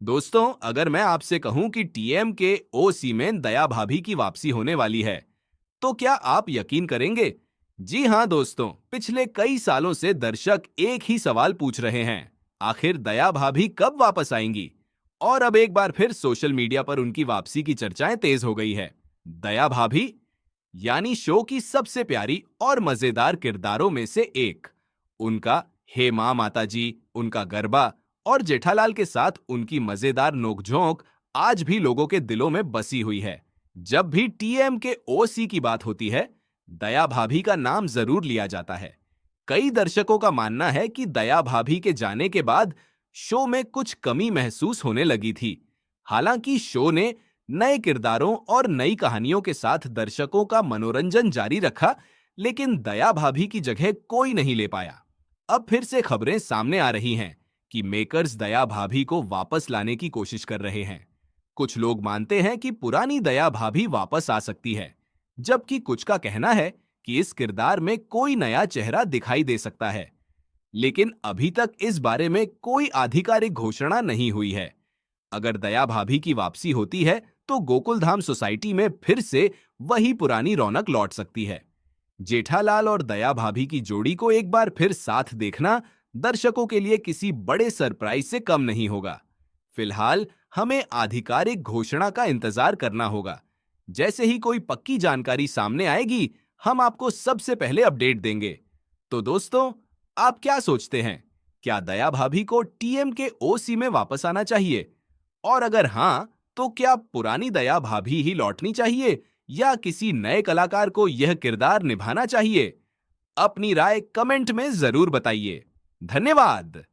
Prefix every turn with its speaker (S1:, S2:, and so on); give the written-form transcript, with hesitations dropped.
S1: दोस्तों, अगर मैं आपसे कहूं कि टीएम के ओसी में दया भाभी की वापसी होने वाली है, तो क्या आप यकीन करेंगे? जी हां दोस्तों, पिछले कई सालों से दर्शक एक ही सवाल पूछ रहे हैं। आखिर दया भाभी कब वापस आएंगी? और अब एक बार फिर सोशल मीडिया पर उनकी वापसी की चर्चाएं तेज हो गई है। दया भाभी यानी शो की सबसे प्यारी और मजेदार किरदारों में से एक। उनका हे मां माता जी, उनका गरबा और जेठालाल के साथ उनकी मजेदार नोकझोंक आज भी लोगों के दिलों में बसी हुई है। जब भी टीएम के ओसी की बात होती है, दया भाभी का नाम जरूर लिया जाता है। कई दर्शकों का मानना है कि दया भाभी के जाने के बाद शो में कुछ कमी महसूस होने लगी थी। हालांकि शो ने नए किरदारों और नई कहानियों के साथ दर्शकों का मनोरंजन जारी रखा, लेकिन दया भाभी की जगह कोई नहीं ले पाया। अब फिर से खबरें सामने आ रही हैं कि मेकर्स दया भाभी को वापस लाने की कोशिश कर रहे हैं। कुछ लोग मानते हैं कि पुरानी दया भाभी वापस आ सकती है, जबकि कुछ का कहना है कि इस किरदार में कोई नया चेहरा दिखाई दे सकता है। लेकिन अभी तक इस बारे में कोई आधिकारिक घोषणा नहीं हुई है। अगर दया भाभी की वापसी होती है, तो गोकुलधाम सोसाइटी में फिर से वही पुरानी रौनक लौट सकती है। जेठालाल और दया भाभी की जोड़ी को एक बार फिर साथ देखना दर्शकों के लिए किसी बड़े सरप्राइज से कम नहीं होगा। फिलहाल हमें आधिकारिक घोषणा का इंतजार करना होगा। जैसे ही कोई पक्की जानकारी सामने आएगी, हम आपको सबसे पहले अपडेट देंगे। तो दोस्तों, आप क्या सोचते हैं? क्या दया भाभी को टीएम के ओसी में वापस आना चाहिए? और अगर हां, तो क्या पुरानी दया भाभी ही लौटनी चाहिए या किसी नए कलाकार को यह किरदार निभाना चाहिए? अपनी राय कमेंट में जरूर बताइए। धन्यवाद।